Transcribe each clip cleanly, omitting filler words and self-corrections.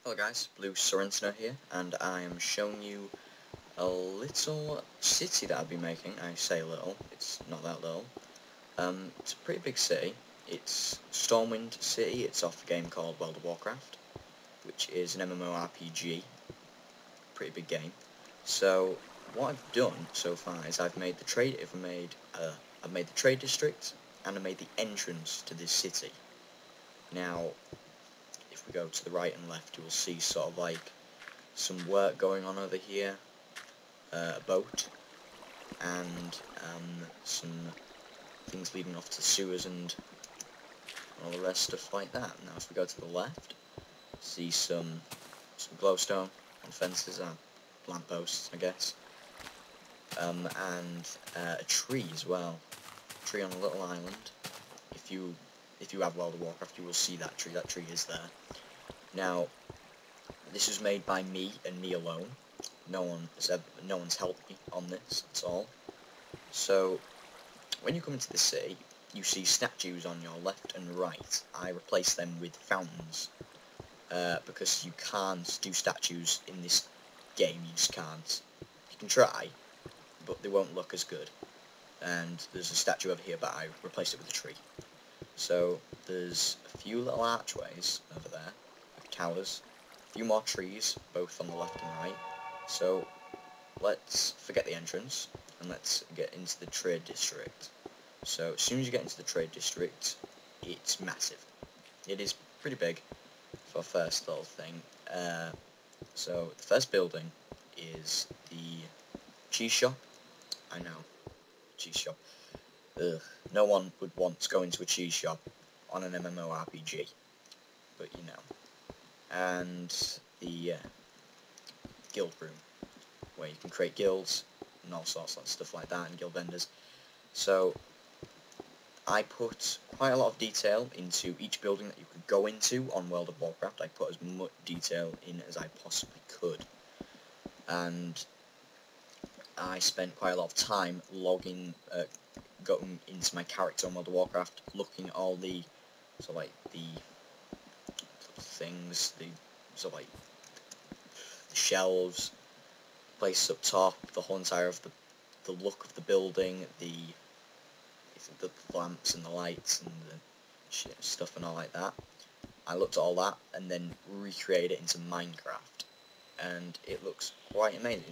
Hello guys, Blue Sorrento here, and I am showing you a little city that I've been making. I say little, it's not that little. It's a pretty big city. It's Stormwind City. It's off a game called World of Warcraft, which is an MMORPG. Pretty big game. So what I've done so far is I've made the trade. I've made the trade district, and I made the entrance to this city. Now, if we go to the right and left, you will see sort of like some work going on over here, a boat, and some things leading off to sewers and all the rest stuff like that. Now if we go to the left, see some glowstone on fences and lampposts, I guess, and a tree as well. A tree on a little island. If you have World of Warcraft, you will see that tree. That tree is there. Now, this was made by me and me alone. No one's helped me on this at all. So, when you come into the city, you see statues on your left and right. I replaced them with fountains, because you can't do statues in this game. You just can't. You can try, but they won't look as good. And there's a statue over here, but I replaced it with a tree. So there's a few little archways over there, with towers, a few more trees, both on the left and right. So let's forget the entrance, and let's get into the trade district. So as soon as you get into the trade district, it's massive. It is pretty big for a first little thing. So the first building is the cheese shop. I know, cheese shop. Ugh, no one would want to go into a cheese shop on an MMORPG, but you know. And the guild room, where you can create guilds and all sorts of stuff like that, and guild vendors. So I put quite a lot of detail into each building that you could go into on World of Warcraft. I put as much detail in as I possibly could, and I spent quite a lot of time going into my character on World of Warcraft, looking at all the the things, the shelves, place up top, the whole entire of the look of the building, the lamps and the lights and the stuff and all like that. I looked at all that and then recreated it into Minecraft, and it looks quite amazing.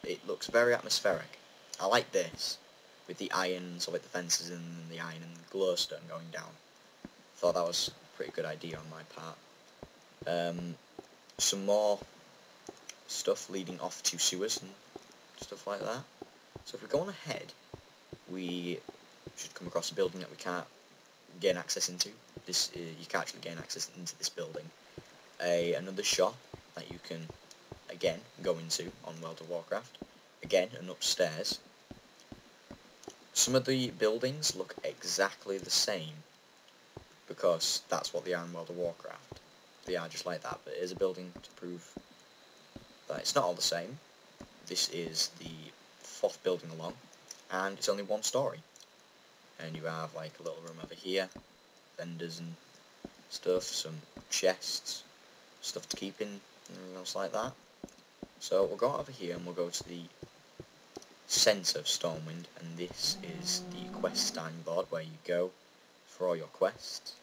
It looks very atmospheric. I like this, with the iron, so like the fences and the iron and the glowstone going down. Thought that was a pretty good idea on my part. Some more stuff leading off to sewers and stuff like that. So if we go on ahead, we should come across a building that we can't gain access into. You can't actually gain access into this building. Another shop that you can again go into on World of Warcraft. Again, and upstairs. Some of the buildings look exactly the same, because that's what they are in World of Warcraft. They are just like that, but here's a building to prove that it's not all the same. This is the 4th building along, and it's only 1 story. And you have like a little room over here, vendors and stuff, some chests, stuff to keep in, and everything else like that. So we'll go over here and we'll go to the centre of Stormwind, and this is the quest starting board where you go for all your quests.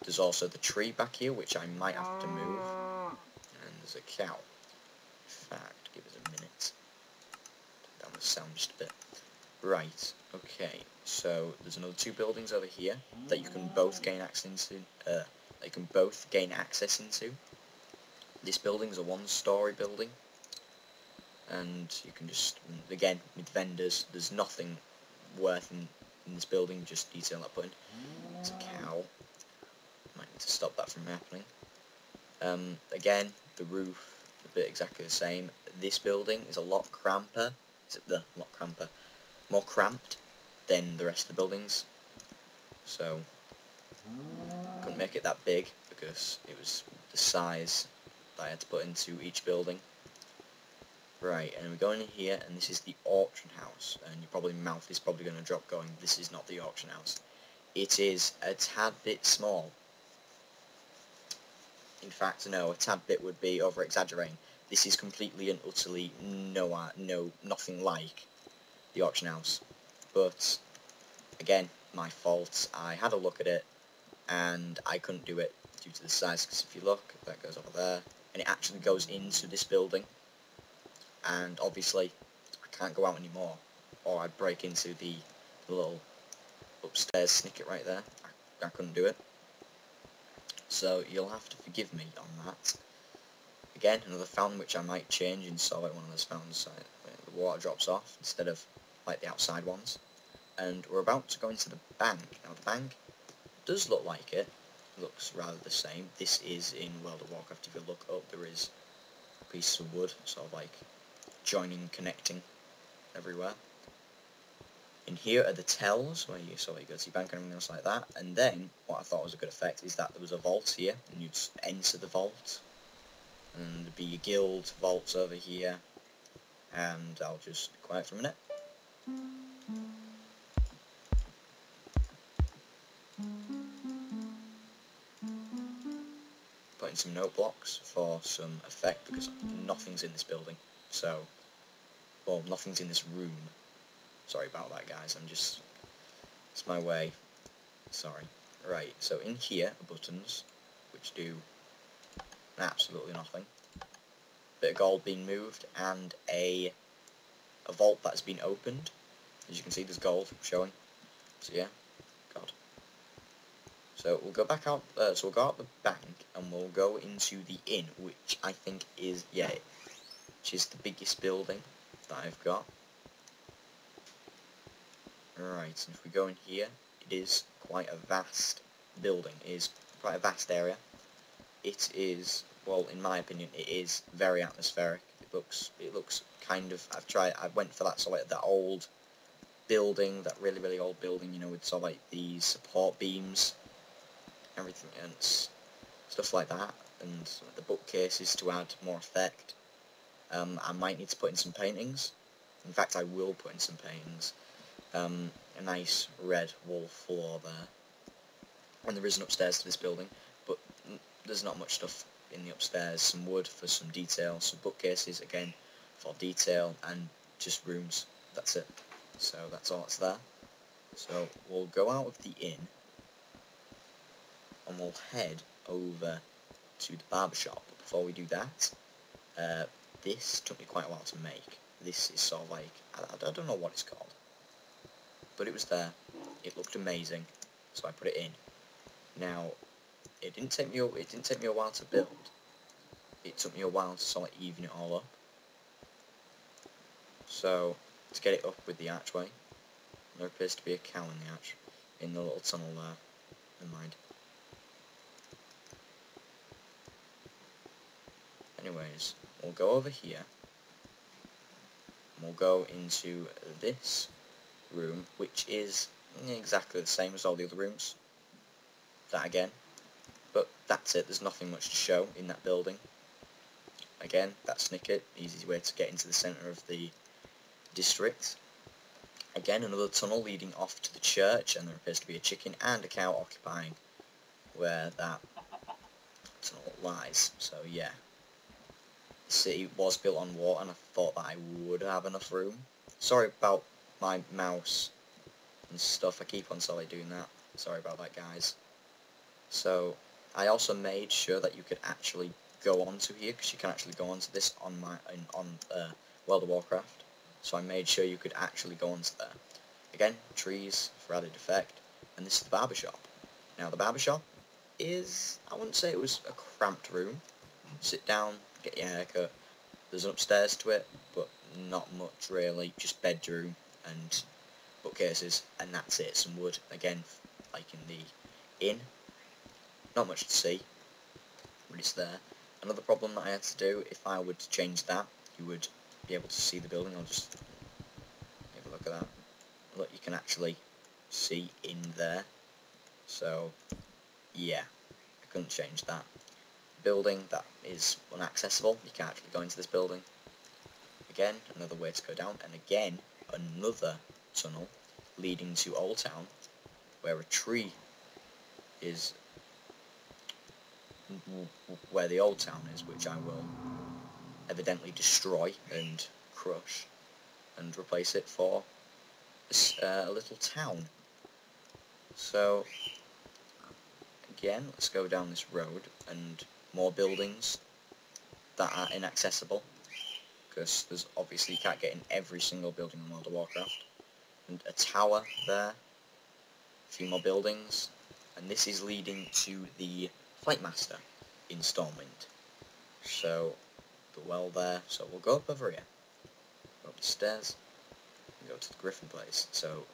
There's also the tree back here, which I might have to move, and there's a cow. In fact, give us a minute. Turn down the sound just a bit. Right, okay, so there's another 2 buildings over here that you can both gain access into. This building is a 1-story building, and you can just, again, with vendors, there's nothing worth in this building, just detail I put in. It's a cow. Might need to stop that from happening. Again, the roof, a bit exactly the same. This building is a lot more cramped than the rest of the buildings. So, couldn't make it that big because it was the size that I had to put into each building. Right, and we're going in here, and this is the auction house, and your mouth is probably going to drop going, this is not the auction house. It is a tad bit small. In fact, no, a tad bit would be over-exaggerating. This is completely and utterly nothing like the auction house. But, again, my fault. I had a look at it, and I couldn't do it due to the size, because if you look, that goes over there, and it actually goes into this building, and obviously, I can't go out anymore, or I'd break into the little upstairs snicket right there. I couldn't do it. So you'll have to forgive me on that. Again, another fountain which I might change and so like one of those fountains where the water drops off instead of like the outside ones. And we're about to go into the bank. Now the bank does look like it. Looks rather the same. This is in World of Warcraft. If you look up, there is pieces of wood, sort of like joining, connecting everywhere. In here are the tells, where you sort of go to your bank and everything else like that. And then, what I thought was a good effect is that there was a vault here, and you'd enter the vault. And there'd be your guild vaults over here. And I'll just be quiet for a minute. Putting some note blocks for some effect, because nothing's in this building. So, well, nothing's in this room. Sorry about that, guys. It's my way. Sorry. Right, so in here are buttons, which do absolutely nothing. Bit of gold being moved, and a vault that's been opened. As you can see, there's gold showing. So yeah, God. So we'll go back out. So we'll go out the bank, and we'll go into the inn, which I think is which is the biggest building that I've got. Right, and if we go in here, it is quite a vast building. It is quite a vast area. It is, well, in my opinion, it is very atmospheric. It looks kind of. I went for that sort of like that old building, that really old building, you know, with sort of like these support beams, everything, and stuff like that, and the bookcases to add more effect. I might need to put in some paintings. In fact, I will put in some paintings. A nice red wall floor there, and there is an upstairs to this building, but there's not much stuff in the upstairs. Some wood for some detail, some bookcases again for detail, and just rooms. That's it. So that's all that's there. So we'll go out of the inn, and we'll head over to the barbershop. But before we do that, this took me quite a while to make. This is sort of like, I don't know what it's called, but it was there. It looked amazing, so I put it in. Now, it didn't take me a while to build. It took me a while to sort of even it all up. So, to get it up with the archway, there appears to be a cow in the arch, in the little tunnel there. Never mind. Anyways, we'll go over here, and we'll go into this room, which is exactly the same as all the other rooms. That again. But that's it, there's nothing much to show in that building. Again, that snicket, easy way to get into the centre of the district. Again, another tunnel leading off to the church, and there appears to be a chicken and a cow occupying where that tunnel lies. So yeah, the city was built on water, and I thought that I would have enough room. Sorry about my mouse and stuff, I keep on solely doing that. Sorry about that, guys. So I also made sure that you could actually go onto here, because you can actually go onto this on World of Warcraft. So I made sure you could actually go onto there. Again, trees for added effect, and this is the barbershop. Now the barbershop is, I wouldn't say it was a cramped room. Sit down, get your haircut. There's an upstairs to it, but not much really, just bedroom and bookcases, and that's it. Some wood, again, like in the inn. Not much to see, but it's there. Another problem that I had to do, if I were to change that, you would be able to see the building. I'll just have a look at that. Look, you can actually see in there. So, yeah, I couldn't change that. Building that is unaccessible. You can't actually go into this building. Again, another way to go down, and again, another tunnel leading to Old Town, where a tree is where the old town is, which I will evidently destroy and crush and replace it for a little town. So again, let's go down this road, and more buildings that are inaccessible, because there's obviously you can't get in every single building in World of Warcraft. And a tower there, a few more buildings, and this is leading to the Flightmaster in Stormwind. So the well there, so we'll go up over here, go up the stairs, and go to the Griffin place. So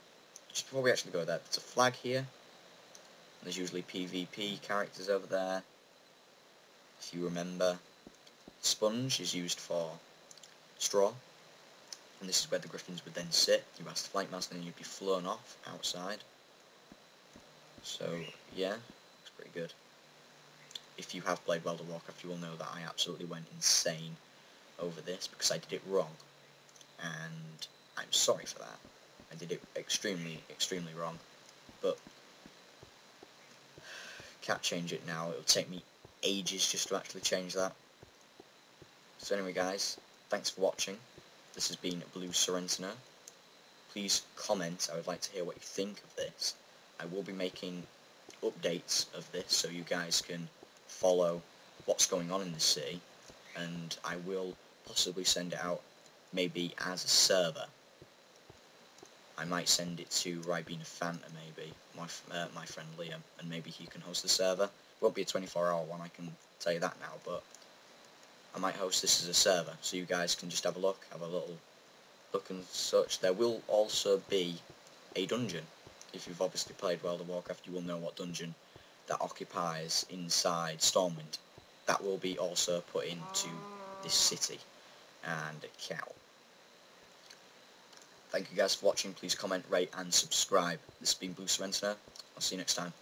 just before we actually go there, there's a flag here. There's usually PvP characters over there. If you remember, sponge is used for straw, and this is where the griffins would then sit. You ask the Flightmaster and you'd be flown off outside. So yeah, it's pretty good. If you have played World of Warcraft, you will know that I absolutely went insane over this because I did it wrong, and I'm sorry for that. I did it extremely wrong, but can't change it now. It'll take me ages just to actually change that. So anyway guys, thanks for watching. This has been Blue Sorrentino. Please comment, I would like to hear what you think of this. I will be making updates of this so you guys can follow what's going on in the city, and I will possibly send it out maybe as a server. I might send it to Ribena Fanta, maybe, my friend Liam, and maybe he can host the server. It won't be a 24-hour one, I can tell you that now, but I might host this as a server, so you guys can just have a look, have a little look and such. There will also be a dungeon. If you've obviously played World of Warcraft, you will know what dungeon that occupies inside Stormwind. That will be also put into this city, and a cow. Thank you guys for watching. Please comment, rate and subscribe. This has been Blue Sorrentino. I'll see you next time.